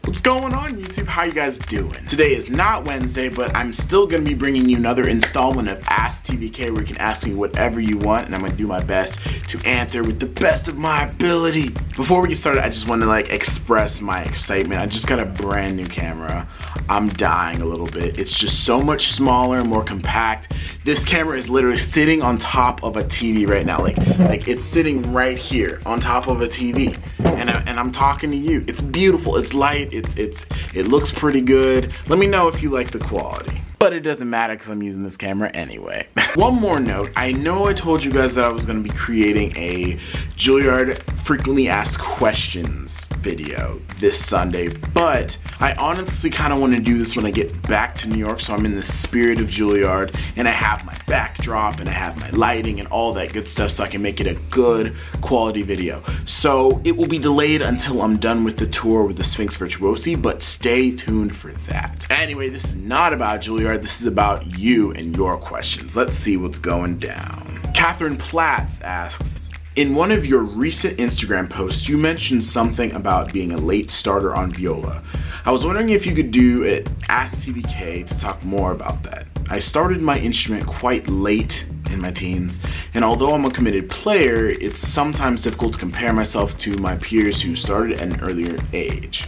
What's going on YouTube? How you guys doing? Today is not Wednesday, but I'm still gonna be bringing you another installment of AskTVK where you can ask me whatever you want and I'm gonna do my best to answer with the best of my ability. Before we get started, I just want to express my excitement. I just got a brand new camera. I'm dying a little bit. It's just so much smaller and more compact. This camera is literally sitting on top of a TV right now. Like it's sitting right here on top of a TV. And I'm talking to you. It's beautiful, it's light, it looks pretty good. Let me know if you like the quality. But it doesn't matter because I'm using this camera anyway. One more note, I know I told you guys that I was gonna be creating a Juilliard frequently asked questions video this Sunday, but I honestly kind of want to do this when I get back to New York, so I'm in the spirit of Juilliard and I have my backdrop and I have my lighting and all that good stuff so I can make it a good quality video. So it will be delayed until I'm done with the tour with the Sphinx Virtuosi, but stay tuned for that. Anyway, this is not about Juilliard, this is about you and your questions. Let's see what's going down. Catherine Platts asks, in one of your recent Instagram posts, you mentioned something about being a late starter on viola. I was wondering if you could do an AskTVK to talk more about that. I started my instrument quite late in my teens, and although I'm a committed player, it's sometimes difficult to compare myself to my peers who started at an earlier age.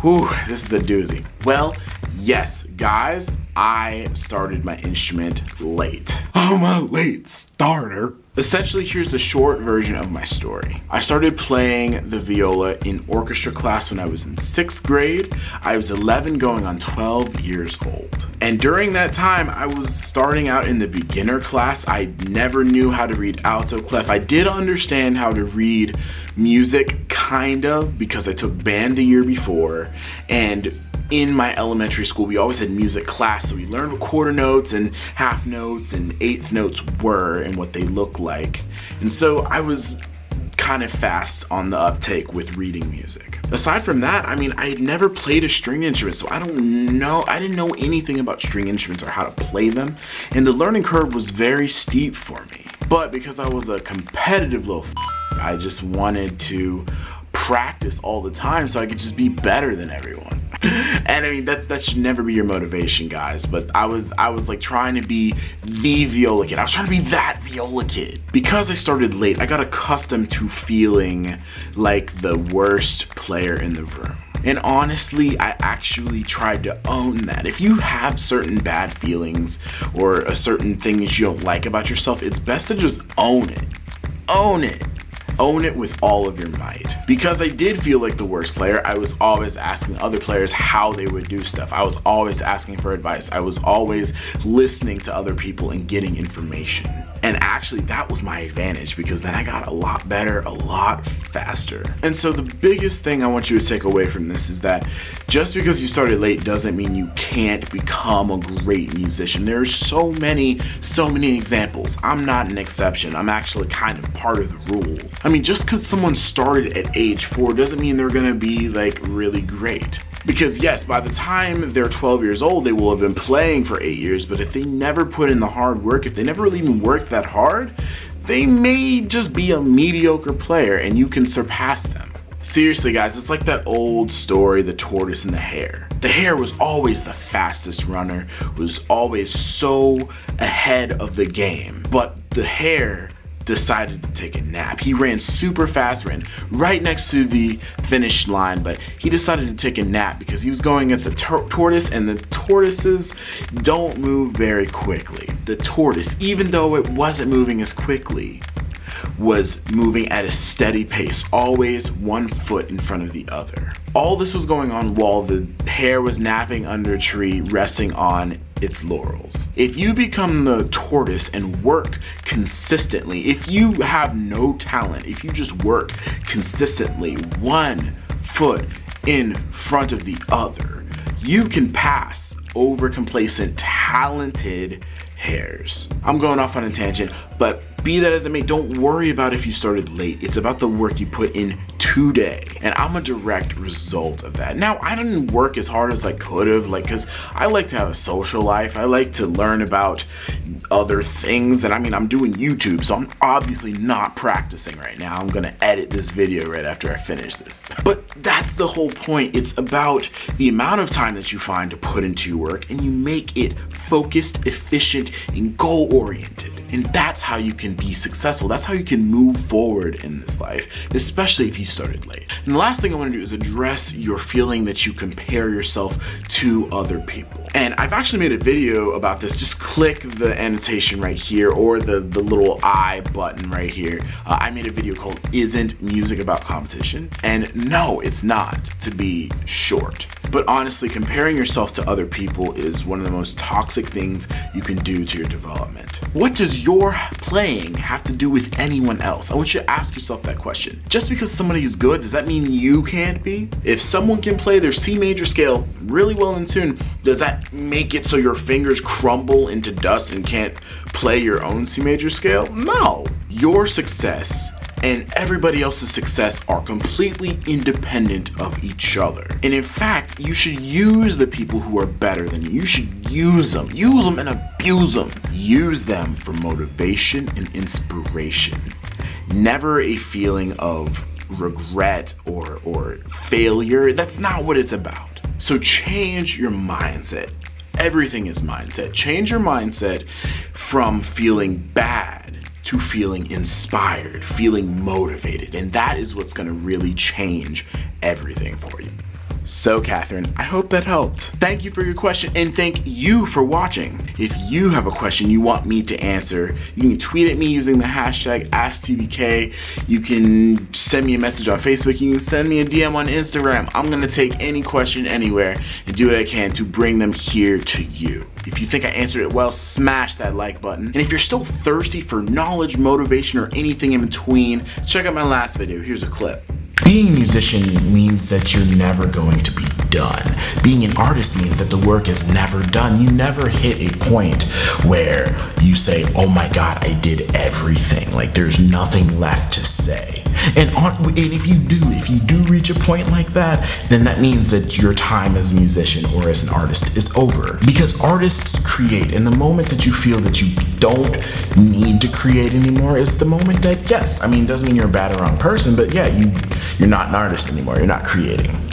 Whew, this is a doozy. Well, yes, guys, I started my instrument late. I'm a late starter. Essentially, here's the short version of my story. I started playing the viola in orchestra class when I was in 6th grade. I was 11 going on 12 years old. And during that time, I was starting out in the beginner class. I never knew how to read alto clef. I did understand how to read music, kind of, because I took band the year before. And in my elementary school, we always had music class, so we learned what quarter notes and half notes and eighth notes were and what they look like. And so I was kind of fast on the uptake with reading music. Aside from that, I mean, I had never played a string instrument, so I didn't know anything about string instruments or how to play them, and the learning curve was very steep for me. But because I was a competitive little I just wanted to practice all the time so I could just be better than everyone. And I mean, that should never be your motivation, guys, but I was like trying to be the viola kid. I was trying to be that viola kid. Because I started late, I got accustomed to feeling like the worst player in the room. And honestly, I actually tried to own that. If you have certain bad feelings or a certain things you don't like about yourself, it's best to just own it. Own it. Own it with all of your might. Because I did feel like the worst player, I was always asking other players how they would do stuff. I was always asking for advice. I was always listening to other people and getting information. And actually, that was my advantage because then I got a lot better, a lot faster. And so the biggest thing I want you to take away from this is that just because you started late doesn't mean you can't become a great musician. There are so many examples. I'm not an exception. I'm actually kind of part of the rule. I mean, just because someone started at age 4 doesn't mean they're gonna be like really great. Because yes, by the time they're 12 years old, they will have been playing for 8 years, but if they never put in the hard work, if they never really even worked that hard, they may just be a mediocre player and you can surpass them. Seriously guys, it's like that old story, the tortoise and the hare. The hare was always the fastest runner, was always so ahead of the game, but the hare decided to take a nap. He ran super fast, ran right next to the finish line, but he decided to take a nap because he was going against a tortoise, and the tortoises don't move very quickly. The tortoise, even though it wasn't moving as quickly, was moving at a steady pace, always one foot in front of the other. All this was going on while the hare was napping under a tree, resting on its laurels. If you become the tortoise and work consistently, if you have no talent, if you just work consistently, one foot in front of the other, you can pass over complacent, talented hares. I'm going off on a tangent, but be that as it may, don't worry about if you started late. It's about the work you put into today, and I'm a direct result of that. Now, I didn't work as hard as I could have, because I like to have a social life. I like to learn about other things, and I mean, I'm doing YouTube, so I'm obviously not practicing right now. I'm gonna edit this video right after I finish this. But that's the whole point. It's about the amount of time that you find to put into your work, and you make it focused, efficient, and goal-oriented. And that's how you can be successful. That's how you can move forward in this life, especially if you started late. And the last thing I want to do is address your feeling that you compare yourself to other people. And I've actually made a video about this. Just click the annotation right here, or the little I button right here. I made a video called "Isn't Music About Competition?" And no, it's not, to be short. But honestly, comparing yourself to other people is one of the most toxic things you can do to your development. What does your playing have to do with anyone else? I want you to ask yourself that question. Just because somebody is good, does that mean you can't be? If someone can play their C major scale really well in tune, does that make it so your fingers crumble into dust and can't play your own C major scale? No. Your success and everybody else's success are completely independent of each other. And in fact, you should use the people who are better than you. You should use them and abuse them. Use them for motivation and inspiration. Never a feeling of regret or failure. That's not what it's about. So change your mindset. Everything is mindset. Change your mindset from feeling bad to feeling inspired, feeling motivated, and that is what's gonna really change everything for you. So Catherine, I hope that helped. Thank you for your question, and thank you for watching. If you have a question you want me to answer, you can tweet at me using the hashtag AskTVK. You can send me a message on Facebook. You can send me a DM on Instagram. I'm gonna take any question anywhere and do what I can to bring them here to you. If you think I answered it well, smash that like button. And if you're still thirsty for knowledge, motivation, or anything in between, check out my last video. Here's a clip. Being a musician means that you're never going to be done. Being an artist means that the work is never done. You never hit a point where you say, oh my God, I did everything. Like there's nothing left to say. And if you do reach a point like that, then that means that your time as a musician or as an artist is over. Because artists create, and the moment that you feel that you don't need to create anymore is the moment that, yes, I mean, it doesn't mean you're a bad or wrong person, but yeah, you're not an artist anymore. You're not creating.